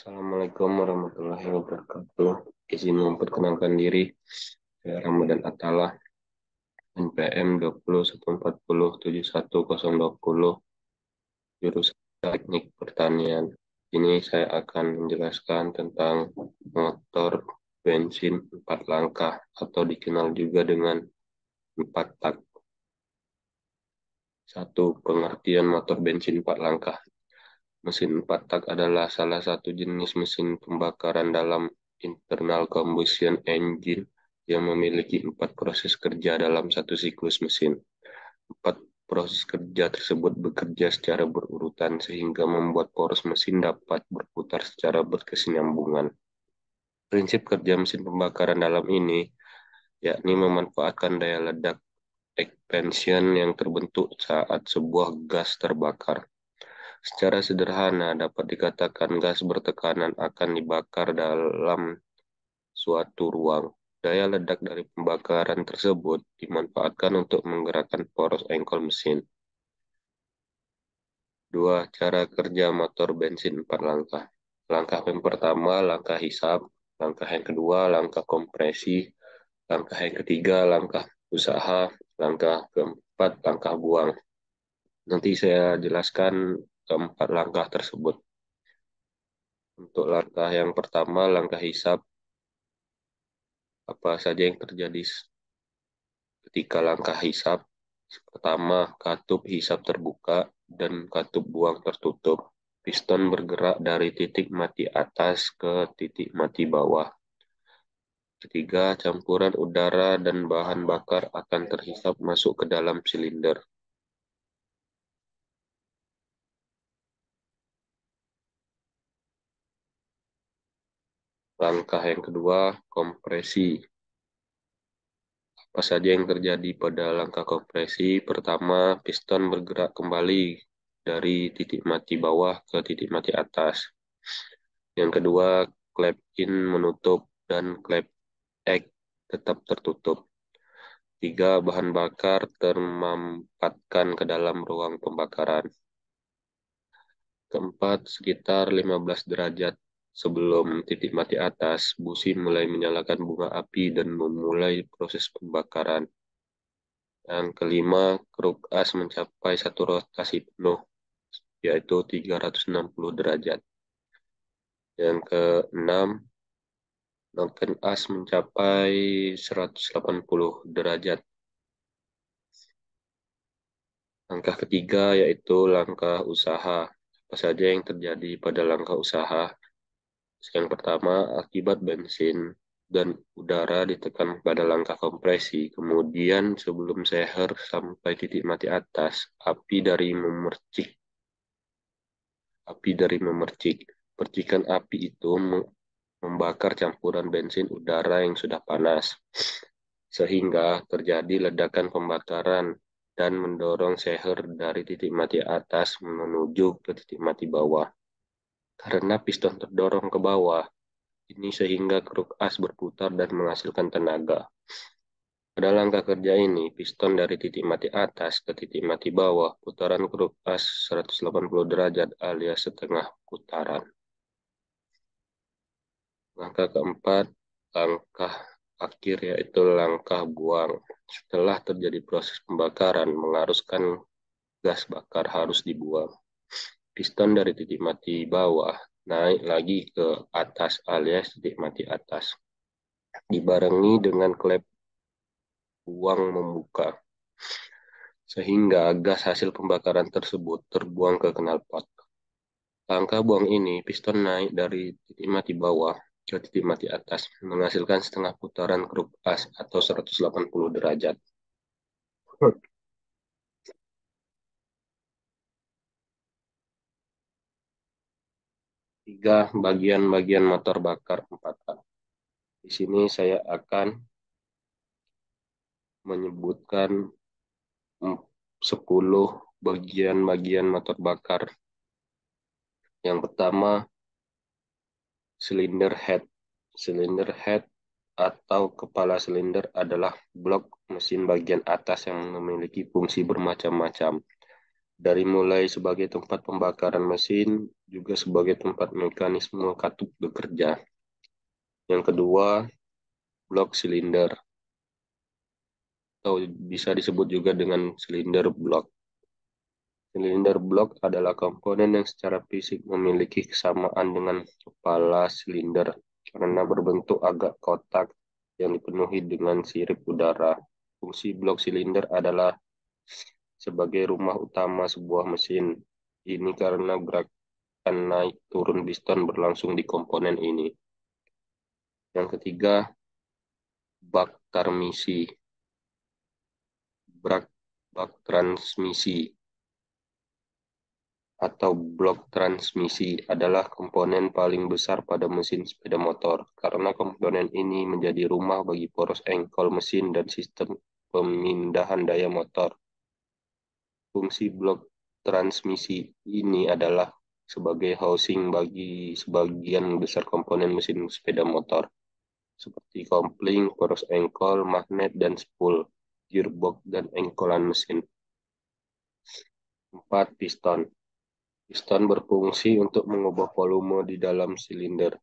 Assalamualaikum warahmatullahi wabarakatuh. Izin memperkenalkan diri, saya Ramadan Atalah, NPM 2014071020, jurusan Teknik Pertanian. Ini saya akan menjelaskan tentang motor bensin 4 langkah atau dikenal juga dengan 4 tak. Satu, pengertian motor bensin 4 langkah. Mesin 4 tak adalah salah satu jenis mesin pembakaran dalam internal combustion engine yang memiliki 4 proses kerja dalam satu siklus mesin. 4 proses kerja tersebut bekerja secara berurutan sehingga membuat poros mesin dapat berputar secara berkesinambungan. Prinsip kerja mesin pembakaran dalam ini yakni memanfaatkan daya ledak expansion yang terbentuk saat sebuah gas terbakar. Secara sederhana dapat dikatakan gas bertekanan akan dibakar dalam suatu ruang. Daya ledak dari pembakaran tersebut dimanfaatkan untuk menggerakkan poros engkol mesin. 2. Cara kerja motor bensin 4 langkah. Langkah yang pertama, langkah hisap. Langkah yang kedua, langkah kompresi. Langkah yang ketiga, langkah usaha. Langkah keempat, langkah buang. Nanti saya jelaskan keempat langkah tersebut. Untuk langkah yang pertama, langkah hisap, apa saja yang terjadi ketika langkah hisap. Pertama, katup hisap terbuka dan katup buang tertutup. Piston bergerak dari titik mati atas ke titik mati bawah. Ketiga, campuran udara dan bahan bakar akan terhisap masuk ke dalam silinder. Langkah yang kedua, kompresi. Apa saja yang terjadi pada langkah kompresi? Pertama, piston bergerak kembali dari titik mati bawah ke titik mati atas. Yang kedua, klep in menutup dan klep egg tetap tertutup. Tiga, bahan bakar termampatkan ke dalam ruang pembakaran. Keempat, sekitar 15 derajat sebelum titik mati atas, busi mulai menyalakan bunga api dan memulai proses pembakaran. Yang kelima, kruk as mencapai satu rotasi penuh, yaitu 360 derajat. Yang keenam, noken as mencapai 180 derajat. Langkah ketiga yaitu langkah usaha. Apa saja yang terjadi pada langkah usaha? Yang pertama, akibat bensin dan udara ditekan pada langkah kompresi. Kemudian sebelum seher sampai titik mati atas, api dari memercik. Percikan api itu membakar campuran bensin udara yang sudah panas, sehingga terjadi ledakan pembakaran dan mendorong seher dari titik mati atas menuju ke titik mati bawah. Karena piston terdorong ke bawah, ini sehingga kruk as berputar dan menghasilkan tenaga. Pada langkah kerja ini, piston dari titik mati atas ke titik mati bawah, putaran kruk as 180 derajat alias setengah putaran. Langkah keempat, langkah akhir yaitu langkah buang. Setelah terjadi proses pembakaran, mengaruskan gas bakar harus dibuang. Piston dari titik mati bawah naik lagi ke atas alias titik mati atas, dibarengi dengan klep buang membuka, sehingga gas hasil pembakaran tersebut terbuang ke knalpot. Langkah buang ini, piston naik dari titik mati bawah ke titik mati atas, menghasilkan setengah putaran kruk as atau 180 derajat. Tiga, bagian-bagian motor bakar 4A. Di sini saya akan menyebutkan 10 bagian-bagian motor bakar. Yang pertama, silinder head. Silinder head atau kepala silinder adalah blok mesin bagian atas yang memiliki fungsi bermacam-macam. Dari mulai sebagai tempat pembakaran mesin, juga sebagai tempat mekanisme katup bekerja. Yang kedua, blok silinder, atau bisa disebut juga dengan silinder blok. Silinder blok adalah komponen yang secara fisik memiliki kesamaan dengan kepala silinder karena berbentuk agak kotak yang dipenuhi dengan sirip udara. Fungsi blok silinder adalah sebagai rumah utama sebuah mesin. Ini karena gerakan naik turun piston berlangsung di komponen ini. Yang ketiga, bak transmisi. Bak transmisi atau blok transmisi adalah komponen paling besar pada mesin sepeda motor karena komponen ini menjadi rumah bagi poros engkol mesin dan sistem pemindahan daya motor. Fungsi blok transmisi ini adalah sebagai housing bagi sebagian besar komponen mesin sepeda motor, seperti kopling, poros engkol, magnet, dan spool, gearbox, dan engkolan mesin. 4. Piston. Piston berfungsi untuk mengubah volume di dalam silinder.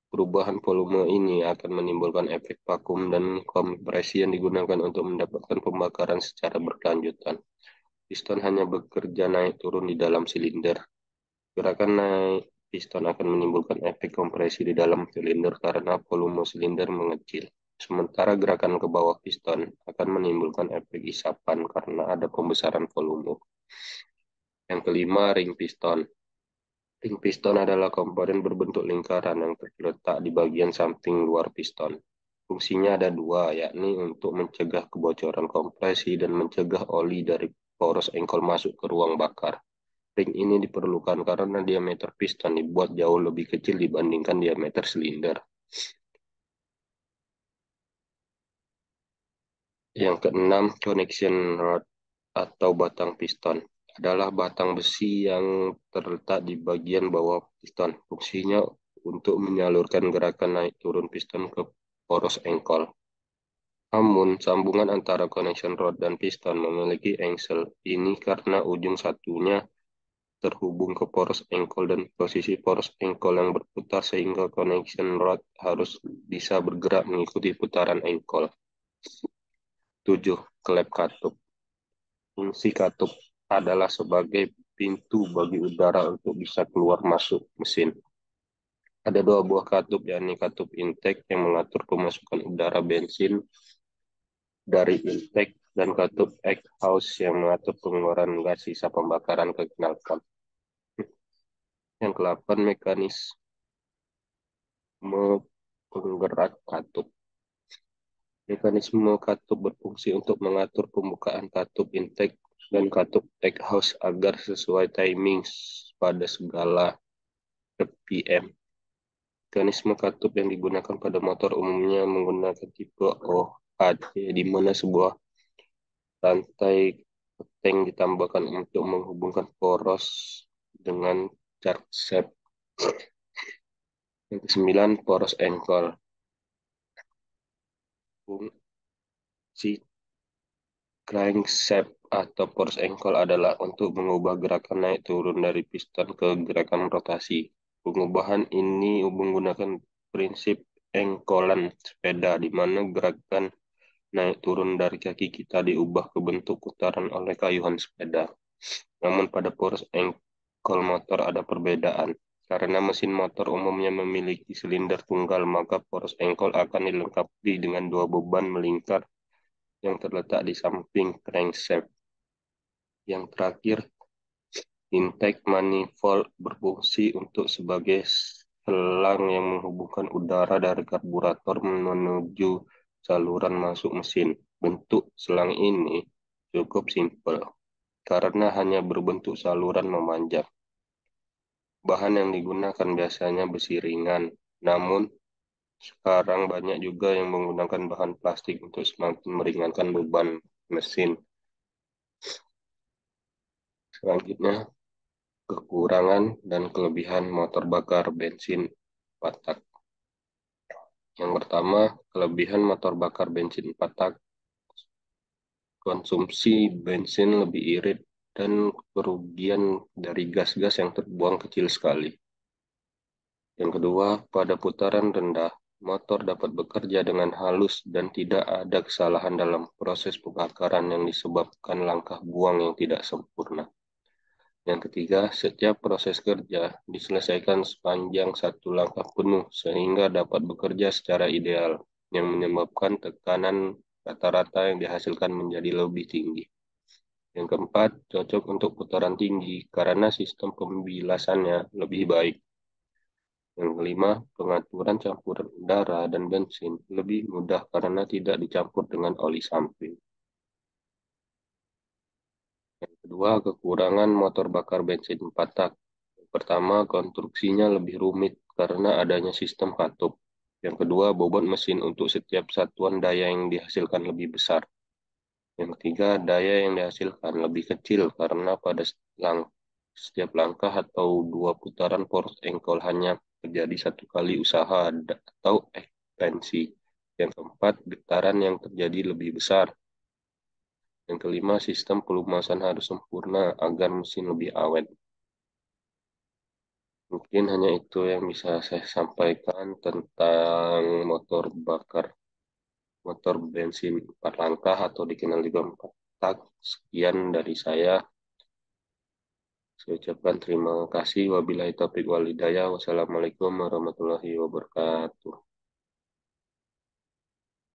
Perubahan volume ini akan menimbulkan efek vakum dan kompresi yang digunakan untuk mendapatkan pembakaran secara berkelanjutan. Piston hanya bekerja naik turun di dalam silinder. Gerakan naik piston akan menimbulkan efek kompresi di dalam silinder karena volume silinder mengecil. Sementara gerakan ke bawah piston akan menimbulkan efek isapan karena ada pembesaran volume. Yang kelima, ring piston. Ring piston adalah komponen berbentuk lingkaran yang terletak di bagian samping luar piston. Fungsinya ada dua, yakni untuk mencegah kebocoran kompresi dan mencegah oli dari poros engkol masuk ke ruang bakar. Ring ini diperlukan karena diameter piston dibuat jauh lebih kecil dibandingkan diameter silinder. Yang keenam, connection rod atau batang piston adalah batang besi yang terletak di bagian bawah piston. Fungsinya untuk menyalurkan gerakan naik turun piston ke poros engkol. Namun, sambungan antara connection rod dan piston memiliki engsel. Ini karena ujung satunya terhubung ke poros engkol dan posisi poros engkol yang berputar sehingga connection rod harus bisa bergerak mengikuti putaran engkol. 7. Klep katup. Fungsi katup adalah sebagai pintu bagi udara untuk bisa keluar masuk mesin. Ada dua buah katup, yakni katup intake yang mengatur pemasukan udara bensin dari intake dan katup exhaust yang mengatur pengeluaran gas sisa pembakaran ke knalpot. Yang ke-8, mekanisme penggerak katup. Mekanisme katup berfungsi untuk mengatur pembukaan katup intake dan katup exhaust agar sesuai timing pada segala RPM. Mekanisme katup yang digunakan pada motor umumnya menggunakan tipe OHD, di mana sebuah rantai keteng ditambahkan untuk menghubungkan poros dengan charge shaft. Yang ke-9, poros engkol. Fungsi crankshaft atau poros engkol adalah untuk mengubah gerakan naik turun dari piston ke gerakan rotasi. Pengubahan ini menggunakan prinsip engkolan sepeda, di mana gerakan naik turun dari kaki kita diubah ke bentuk putaran oleh kayuhan sepeda. Namun pada poros engkol motor ada perbedaan. Karena mesin motor umumnya memiliki silinder tunggal, maka poros engkol akan dilengkapi dengan dua beban melingkar yang terletak di samping crankshaft. Yang terakhir, intake manifold berfungsi untuk sebagai selang yang menghubungkan udara dari karburator menuju saluran masuk mesin. Bentuk selang ini cukup simpel karena hanya berbentuk saluran memanjang. Bahan yang digunakan biasanya besi ringan, namun sekarang banyak juga yang menggunakan bahan plastik untuk semakin meringankan beban mesin. Selanjutnya, kekurangan dan kelebihan motor bakar bensin 4 tak. Yang pertama, kelebihan motor bakar bensin 4 tak, konsumsi bensin lebih irit dan kerugian dari gas-gas yang terbuang kecil sekali. Yang kedua, pada putaran rendah, motor dapat bekerja dengan halus dan tidak ada kesalahan dalam proses pembakaran yang disebabkan langkah buang yang tidak sempurna. Yang ketiga, setiap proses kerja diselesaikan sepanjang satu langkah penuh sehingga dapat bekerja secara ideal, yang menyebabkan tekanan rata-rata yang dihasilkan menjadi lebih tinggi. Yang keempat, cocok untuk putaran tinggi karena sistem pembilasannya lebih baik. Yang kelima, pengaturan campuran udara dan bensin lebih mudah karena tidak dicampur dengan oli samping. Yang kedua, kekurangan motor bakar bensin 4 tak. Yang pertama, konstruksinya lebih rumit karena adanya sistem katup. Yang kedua, bobot mesin untuk setiap satuan daya yang dihasilkan lebih besar. Yang ketiga, daya yang dihasilkan lebih kecil karena pada setiap langkah atau dua putaran force engkol hanya terjadi satu kali usaha atau ekstensi. Yang keempat, getaran yang terjadi lebih besar. Yang kelima, sistem pelumasan harus sempurna agar mesin lebih awet. Mungkin hanya itu yang bisa saya sampaikan tentang motor bensin 4 langkah atau dikenal juga 4 tak. Sekian dari saya. Saya ucapkan terima kasih. Wabillahi taufiq wal hidayah. Wassalamualaikum warahmatullahi wabarakatuh.